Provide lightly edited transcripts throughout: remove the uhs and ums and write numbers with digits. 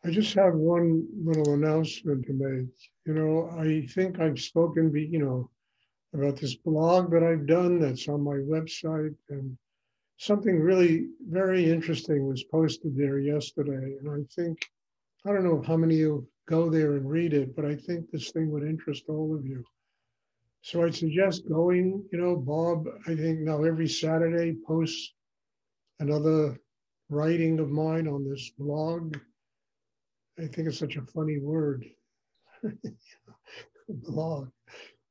I just have one little announcement to make. I think I've spoken, about this blog that I've done that's on my website, and something really very interesting was posted there yesterday. And I don't know how many of you go there and read it, but I think this thing would interest all of you. So I'd suggest going. Bob, I think now every Saturday posts another writing of mine on this blog. I think it's such a funny word, blog.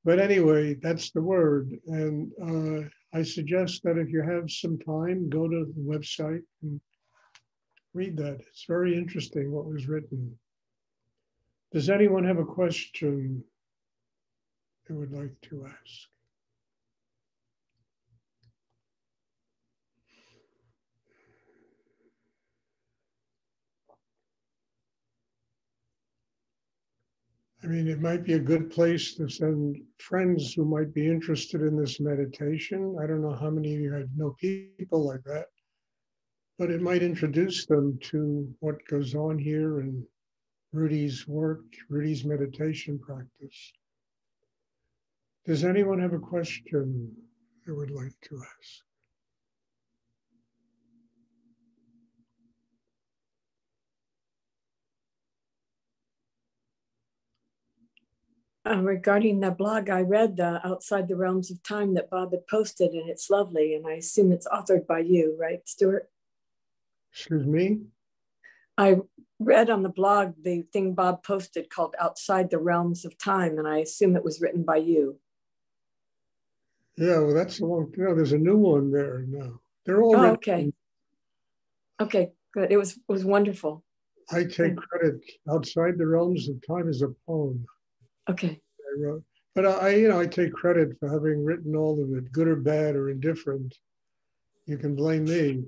But anyway, that's the word. And I suggest that if you have some time, go to the website and read that. It's very interesting what was written. Does anyone have a question they would like to ask? I mean, it might be a good place to send friends who might be interested in this meditation. I don't know how many of you know people like that, but it might introduce them to what goes on here and Rudy's work, Rudy's meditation practice. Does anyone have a question they would like to ask? Regarding the blog, I read the Outside the Realms of Time that Bob had posted, and it's lovely. And I assume it's authored by you, right, Stuart? Excuse me? I read on the blog the thing Bob posted called Outside the Realms of Time, and I assume it was written by you. Yeah, well, that's the one. There's a new one there now. They're all written. Okay. Okay, good. It was wonderful. I take credit. Outside the Realms of Time is a poem. Okay. I wrote, but I take credit for having written all of it, good or bad or indifferent. You can blame me,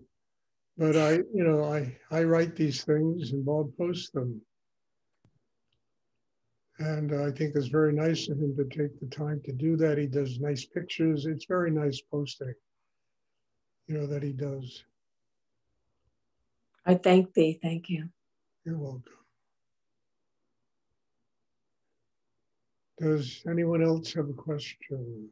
but I write these things and Bob posts them, and I think it's very nice of him to take the time to do that. He does nice pictures. It's very nice posting, that he does. I thank thee. Thank you. You're welcome. Does anyone else have a question?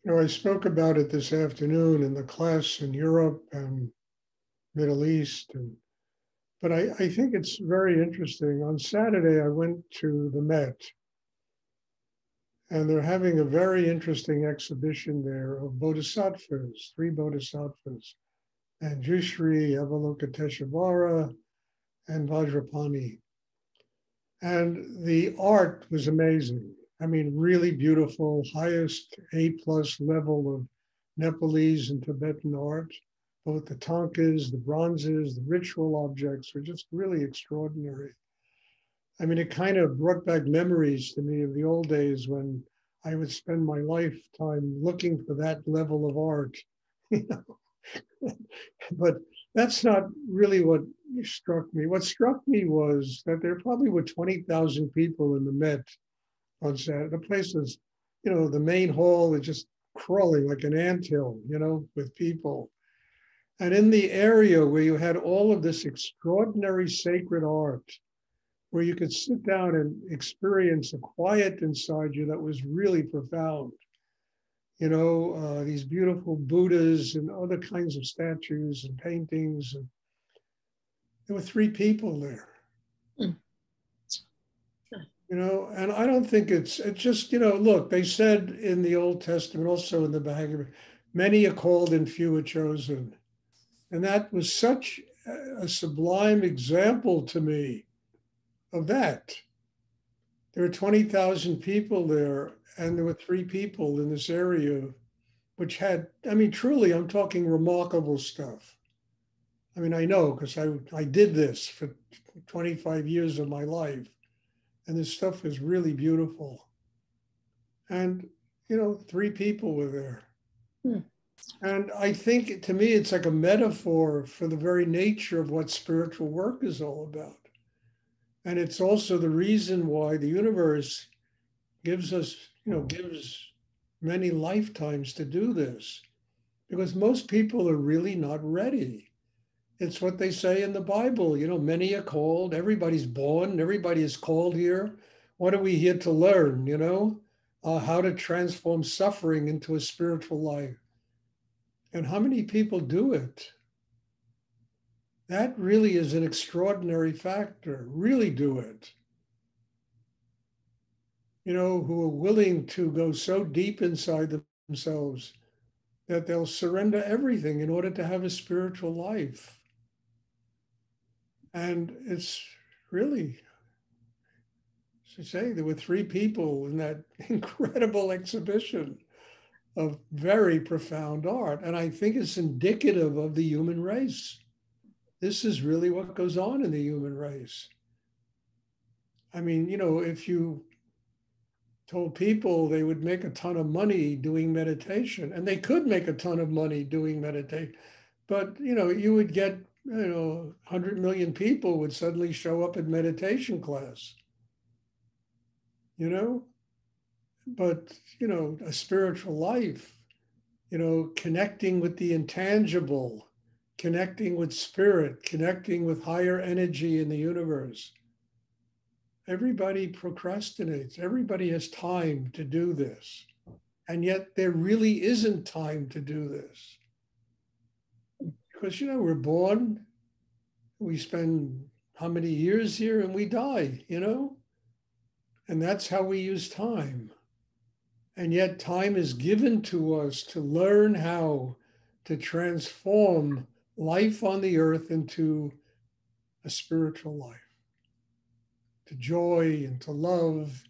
I spoke about it this afternoon in the class in Europe and Middle East, but I think it's very interesting. On Saturday, I went to the Met, and they're having a very interesting exhibition there of bodhisattvas, 3 bodhisattvas, and Jushri, Avalokiteshvara, and Vajrapani. And the art was amazing. I mean, really beautiful, highest A+ level of Nepalese and Tibetan art. Both the tankas, the bronzes, the ritual objects were just really extraordinary. I mean, it kind of brought back memories to me of the old days when I would spend my lifetime looking for that level of art. But that's not really what struck me. What struck me was that there probably were 20,000 people in the Met on Saturday. The place was, the main hall was just crawling like an anthill, with people. And in the area where you had all of this extraordinary sacred art, where you could sit down and experience a quiet inside you that was really profound. These beautiful Buddhas and other kinds of statues and paintings. And there were 3 people there. And I don't think it's just, look, they said in the Old Testament, also in the Bhagavad, many are called and few are chosen. And that was such a sublime example to me of that. There were 20,000 people there, and there were three people in this area which had, I mean, truly, I'm talking remarkable stuff. I mean, I know because I did this for 25 years of my life, and this stuff is really beautiful. And, you know, three people were there. Hmm. And I think to me, it's like a metaphor for the very nature of what spiritual work is all about. And it's also the reason why the universe gives us, you know, gives many lifetimes to do this, because most people are really not ready. It's what they say in the Bible, you know, many are called, everybody's born, everybody is called here. What are we here to learn, you know? How to transform suffering into a spiritual life. And how many people do it? That really is an extraordinary factor. Really do it. You know, who are willing to go so deep inside themselves that they'll surrender everything in order to have a spiritual life. And it's really, as I say, there were three people in that incredible exhibition of very profound art. And I think it's indicative of the human race. This is really what goes on in the human race. I mean, you know, if you told people they would make a ton of money doing meditation, and they could make a ton of money doing meditation, but, you know, you would get, you know, 100 million people would suddenly show up at meditation class, you know, but, you know, a spiritual life, you know, connecting with the intangible, connecting with spirit, connecting with higher energy in the universe. Everybody procrastinates. Everybody has time to do this. And yet there really isn't time to do this. Because, you know, we're born, we spend how many years here, and we die, you know? And that's how we use time. And yet time is given to us to learn how to transform life on the earth into a spiritual life, to joy and to love,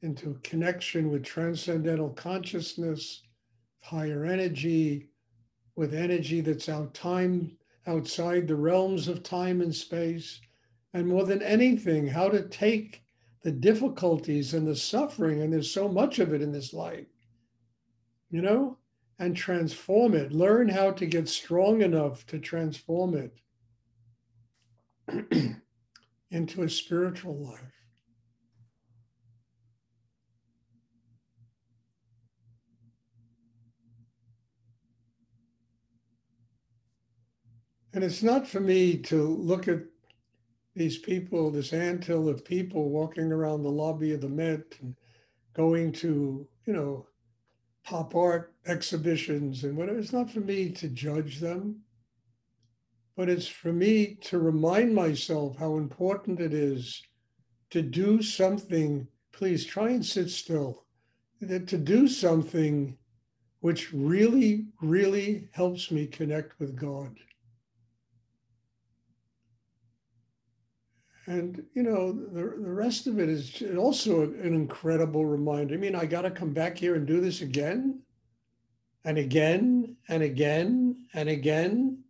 into connection with transcendental consciousness, higher energy, with energy that's outside the realms of time and space. And more than anything, how to take the difficulties and the suffering, and there's so much of it in this life, you know, and transform it. Learn how to get strong enough to transform it into a spiritual life. And it's not for me to look at these people, this anthill of people walking around the lobby of the Met and going to, you know, pop art exhibitions and whatever. It's not for me to judge them, but it's for me to remind myself how important it is to do something. Please try and sit still. That to do something which really, really helps me connect with God. And, you know, the rest of it is also an incredible reminder. I mean, I got to come back here and do this again and again and again and again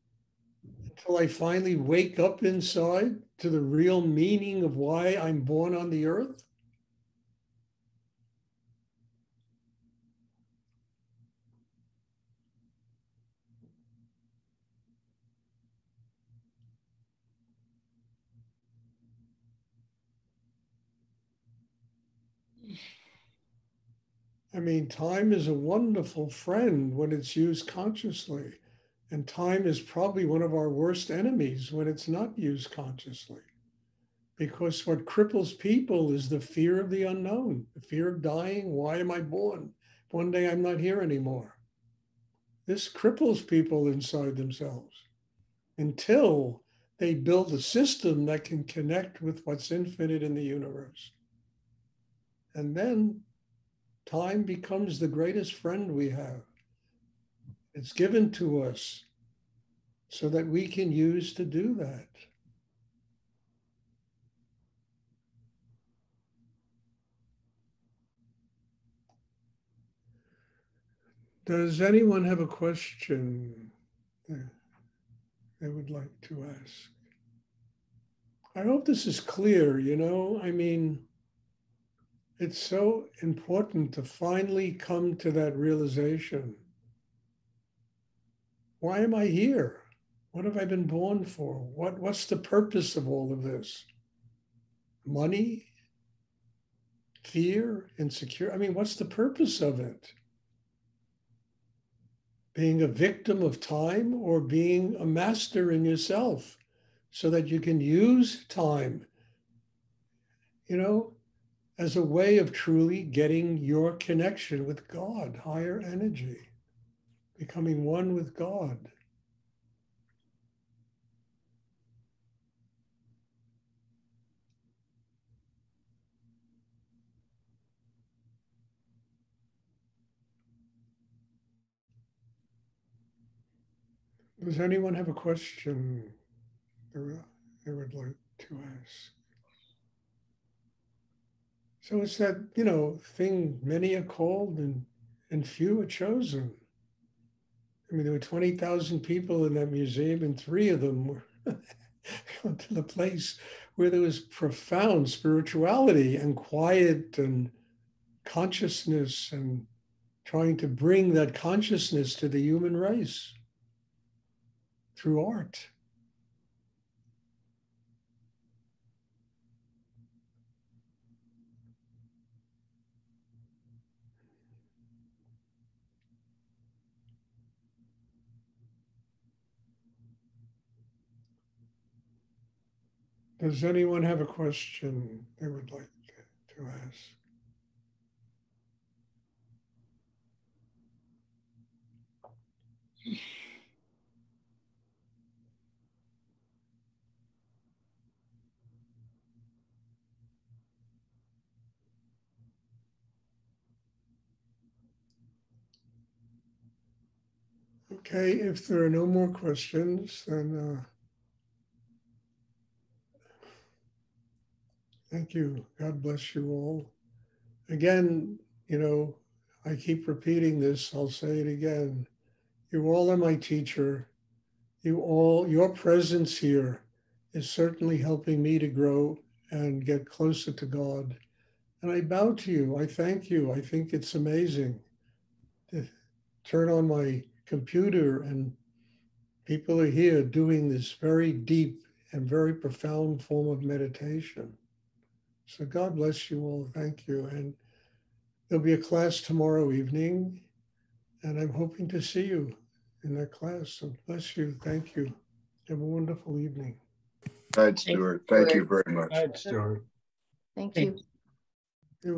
until I finally wake up inside to the real meaning of why I'm born on the earth. I mean, time is a wonderful friend when it's used consciously. And time is probably one of our worst enemies when it's not used consciously. Because what cripples people is the fear of the unknown, the fear of dying. Why am I born? One day I'm not here anymore. This cripples people inside themselves until they build a system that can connect with what's infinite in the universe. And then time becomes the greatest friend we have. It's given to us so that we can use to do that. Does anyone have a question they would like to ask? I hope this is clear, you know, I mean, it's so important to finally come to that realization. Why am I here? What have I been born for? What's the purpose of all of this? Money? Fear? Insecurity? I mean, what's the purpose of it? Being a victim of time or being a master in yourself so that you can use time, you know, as a way of truly getting your connection with God, higher energy, becoming one with God. Does anyone have a question they would like to ask? So it's that, you know, thing, many are called and few are chosen. I mean, there were 20,000 people in that museum, and 3 of them were to the place where there was profound spirituality and quiet and consciousness, and trying to bring that consciousness to the human race through art. Does anyone have a question they would like to ask? Okay, if there are no more questions, then thank you. God bless you all. Again, you know, I keep repeating this, I'll say it again. You all are my teacher. You all, your presence here is certainly helping me to grow and get closer to God. And I bow to you. I thank you. I think it's amazing to turn on my computer and people are here doing this very deep and very profound form of meditation. So God bless you all. Thank you. And there'll be a class tomorrow evening, and I'm hoping to see you in that class. So bless you. Thank you. Have a wonderful evening. All right, Stuart. Thank you very much. All right, Stuart. Thank you. You